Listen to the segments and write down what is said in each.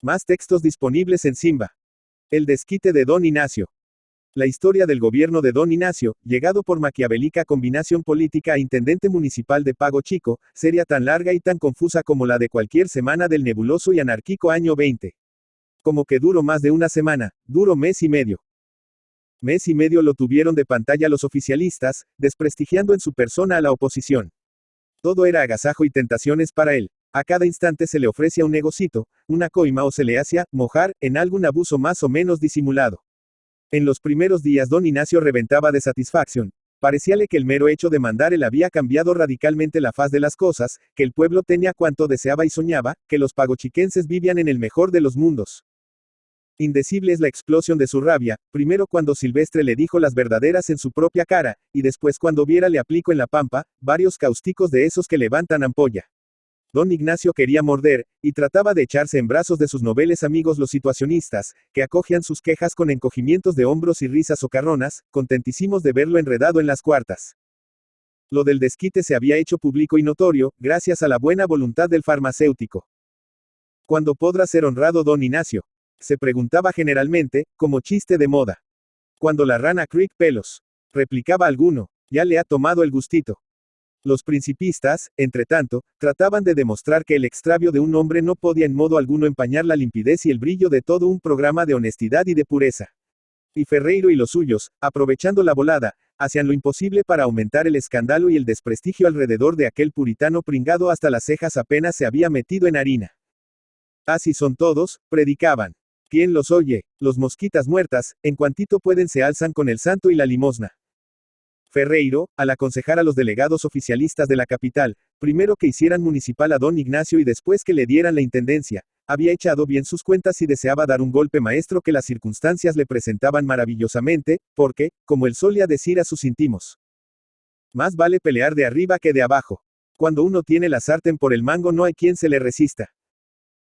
Más textos disponibles en Simba. El desquite de Don Ignacio. La historia del gobierno de Don Ignacio, llegado por maquiavélica combinación política a intendente municipal de Pago Chico, sería tan larga y tan confusa como la de cualquier semana del nebuloso y anárquico año 20. Como que duró más de una semana, duró mes y medio. Mes y medio lo tuvieron de pantalla los oficialistas, desprestigiando en su persona a la oposición. Todo era agasajo y tentaciones para él. A cada instante se le ofrecía un negocito, una coima o se le hacía mojar en algún abuso más o menos disimulado. En los primeros días Don Ignacio reventaba de satisfacción. Parecíale que el mero hecho de mandar él había cambiado radicalmente la faz de las cosas, que el pueblo tenía cuanto deseaba y soñaba, que los pagochiquenses vivían en el mejor de los mundos. Indecible es la explosión de su rabia, primero cuando Silvestre le dijo las verdaderas en su propia cara, y después cuando Viera le aplicó en la pampa, varios cáusticos de esos que levantan ampolla. Don Ignacio quería morder, y trataba de echarse en brazos de sus nobles amigos los situacionistas, que acogían sus quejas con encogimientos de hombros y risas socarronas, contentísimos de verlo enredado en las cuartas. Lo del desquite se había hecho público y notorio, gracias a la buena voluntad del farmacéutico. ¿Cuándo podrá ser honrado Don Ignacio?, se preguntaba generalmente, como chiste de moda. Cuando la rana Creek pelos, replicaba alguno, ya le ha tomado el gustito. Los principistas, entretanto, trataban de demostrar que el extravio de un hombre no podía en modo alguno empañar la limpidez y el brillo de todo un programa de honestidad y de pureza. Y Ferreiro y los suyos, aprovechando la volada, hacían lo imposible para aumentar el escándalo y el desprestigio alrededor de aquel puritano pringado hasta las cejas apenas se había metido en harina. Así son todos, predicaban. ¿Quién los oye? Los mosquitas muertas, en cuantito pueden se alzan con el santo y la limosna. Ferreiro, al aconsejar a los delegados oficialistas de la capital, primero que hicieran municipal a Don Ignacio y después que le dieran la intendencia, había echado bien sus cuentas y deseaba dar un golpe maestro que las circunstancias le presentaban maravillosamente, porque, como él solía decir a sus íntimos, más vale pelear de arriba que de abajo. Cuando uno tiene la sartén por el mango no hay quien se le resista.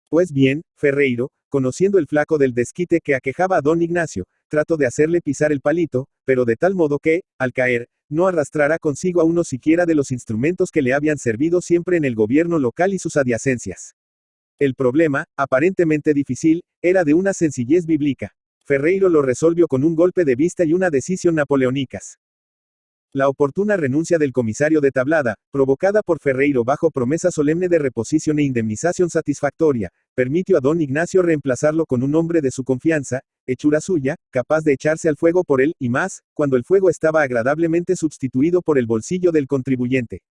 Pues bien, Ferreiro, conociendo el flaco del desquite que aquejaba a Don Ignacio, trató de hacerle pisar el palito, pero de tal modo que, al caer, no arrastrara consigo a uno siquiera de los instrumentos que le habían servido siempre en el gobierno local y sus adyacencias. El problema, aparentemente difícil, era de una sencillez bíblica. Ferreiro lo resolvió con un golpe de vista y una decisión napoleónicas. La oportuna renuncia del comisario de Tablada, provocada por Ferreiro bajo promesa solemne de reposición e indemnización satisfactoria, permitió a Don Ignacio reemplazarlo con un hombre de su confianza, hechura suya, capaz de echarse al fuego por él, y más, cuando el fuego estaba agradablemente sustituido por el bolsillo del contribuyente.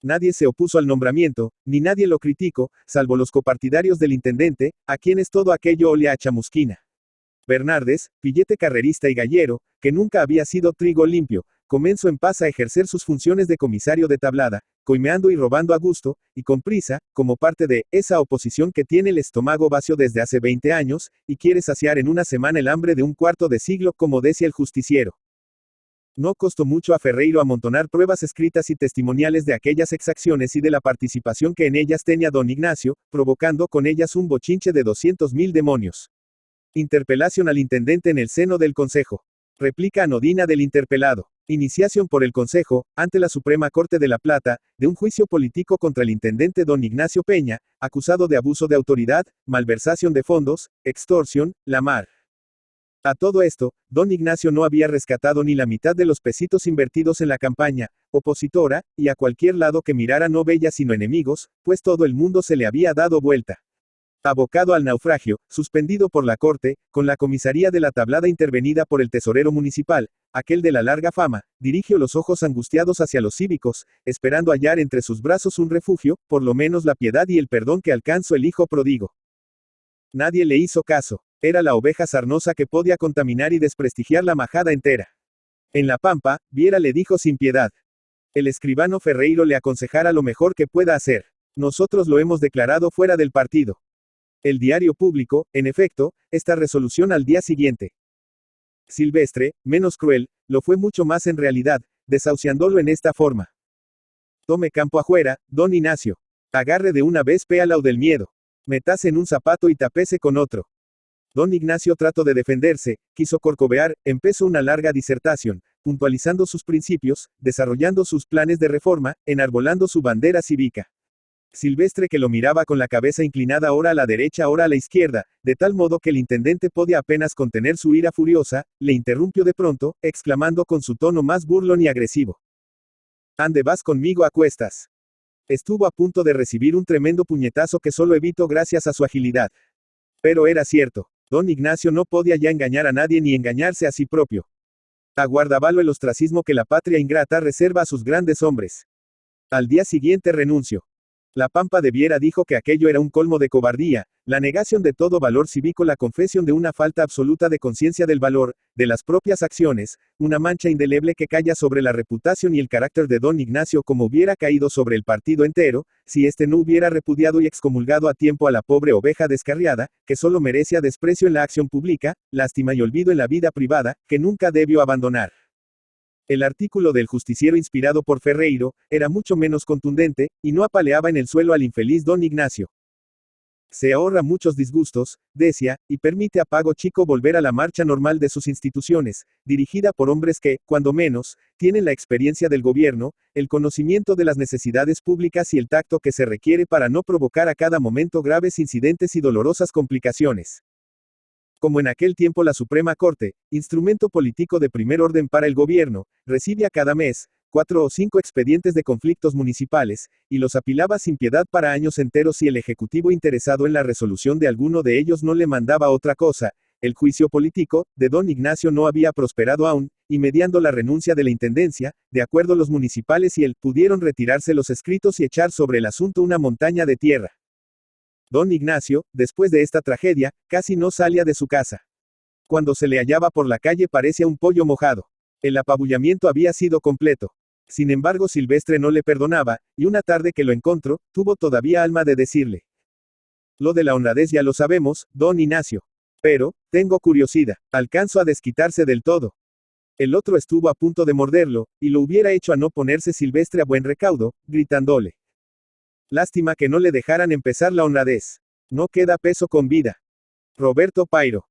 Nadie se opuso al nombramiento, ni nadie lo criticó, salvo los copartidarios del intendente, a quienes todo aquello olía a chamusquina. Bernardes, pillete carrerista y gallero, que nunca había sido trigo limpio, comenzó en paz a ejercer sus funciones de comisario de Tablada, coimeando y robando a gusto, y con prisa, como parte de esa oposición que tiene el estómago vacío desde hace 20 años, y quiere saciar en una semana el hambre de un cuarto de siglo, como decía el justiciero. No costó mucho a Ferreiro amontonar pruebas escritas y testimoniales de aquellas exacciones y de la participación que en ellas tenía Don Ignacio, provocando con ellas un bochinche de 200.000 demonios. Interpelación al intendente en el seno del Consejo. Réplica anodina del interpelado. Iniciación por el Consejo, ante la Suprema Corte de La Plata, de un juicio político contra el intendente Don Ignacio Peña, acusado de abuso de autoridad, malversación de fondos, extorsión, la mar. A todo esto, Don Ignacio no había rescatado ni la mitad de los pesitos invertidos en la campaña opositora, y a cualquier lado que mirara no veía sino enemigos, pues todo el mundo se le había dado vuelta. Abocado al naufragio, suspendido por la corte, con la comisaría de la Tablada intervenida por el tesorero municipal, aquel de la larga fama, dirigió los ojos angustiados hacia los cívicos, esperando hallar entre sus brazos un refugio, por lo menos la piedad y el perdón que alcanzó el hijo pródigo. Nadie le hizo caso. Era la oveja sarnosa que podía contaminar y desprestigiar la majada entera. En la pampa, Viera le dijo sin piedad. El escribano Ferreiro le aconsejara lo mejor que pueda hacer. Nosotros lo hemos declarado fuera del partido. El diario publicó, en efecto, esta resolución al día siguiente. Silvestre, menos cruel, lo fue mucho más en realidad, desahuciándolo en esta forma. Tome campo afuera, Don Ignacio. Agarre de una vez péalo del miedo. Metase en un zapato y tapese con otro. Don Ignacio trató de defenderse, quiso corcovear, empezó una larga disertación, puntualizando sus principios, desarrollando sus planes de reforma, enarbolando su bandera cívica. Silvestre, que lo miraba con la cabeza inclinada ora a la derecha ora a la izquierda, de tal modo que el intendente podía apenas contener su ira furiosa, le interrumpió de pronto, exclamando con su tono más burlón y agresivo: «Ande, vas conmigo a cuestas». Estuvo a punto de recibir un tremendo puñetazo que solo evitó gracias a su agilidad. Pero era cierto. Don Ignacio no podía ya engañar a nadie ni engañarse a sí propio. Aguardábalo el ostracismo que la patria ingrata reserva a sus grandes hombres. Al día siguiente renunció. La Pampa de Viera dijo que aquello era un colmo de cobardía, la negación de todo valor cívico, la confesión de una falta absoluta de conciencia del valor, de las propias acciones, una mancha indeleble que calla sobre la reputación y el carácter de don Ignacio, como hubiera caído sobre el partido entero, si éste no hubiera repudiado y excomulgado a tiempo a la pobre oveja descarriada, que solo merecía desprecio en la acción pública, lástima y olvido en la vida privada, que nunca debió abandonar. El artículo del Justiciero, inspirado por Ferreiro, era mucho menos contundente, y no apaleaba en el suelo al infeliz don Ignacio. Se ahorra muchos disgustos, decía, y permite a Pago Chico volver a la marcha normal de sus instituciones, dirigida por hombres que, cuando menos, tienen la experiencia del gobierno, el conocimiento de las necesidades públicas y el tacto que se requiere para no provocar a cada momento graves incidentes y dolorosas complicaciones. Como en aquel tiempo la Suprema Corte, instrumento político de primer orden para el gobierno, recibía cada mes 4 o 5 expedientes de conflictos municipales, y los apilaba sin piedad para años enteros si el Ejecutivo interesado en la resolución de alguno de ellos no le mandaba otra cosa. El juicio político de don Ignacio no había prosperado aún, y mediando la renuncia de la Intendencia, de acuerdo los municipales y él, pudieron retirarse los escritos y echar sobre el asunto una montaña de tierra. Don Ignacio, después de esta tragedia, casi no salía de su casa. Cuando se le hallaba por la calle parecía un pollo mojado. El apabullamiento había sido completo. Sin embargo, Silvestre no le perdonaba, y una tarde que lo encontró, tuvo todavía alma de decirle: «Lo de la honradez ya lo sabemos, don Ignacio. Pero, tengo curiosidad, alcanzo a desquitarse del todo». El otro estuvo a punto de morderlo, y lo hubiera hecho a no ponerse Silvestre a buen recaudo, gritándole: «Lástima que no le dejaran empezar la honradez. No queda peso con vida». Roberto Pairo.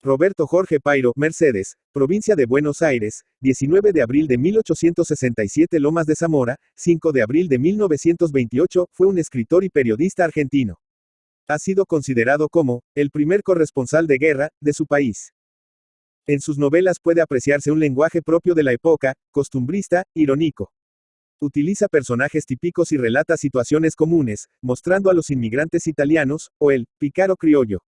Roberto Jorge Pairo, Mercedes, provincia de Buenos Aires, 19 de abril de 1867, Lomas de Zamora, 5 de abril de 1928, fue un escritor y periodista argentino. Ha sido considerado como el primer corresponsal de guerra de su país. En sus novelas puede apreciarse un lenguaje propio de la época, costumbrista, irónico. Utiliza personajes típicos y relata situaciones comunes, mostrando a los inmigrantes italianos, o el pícaro criollo.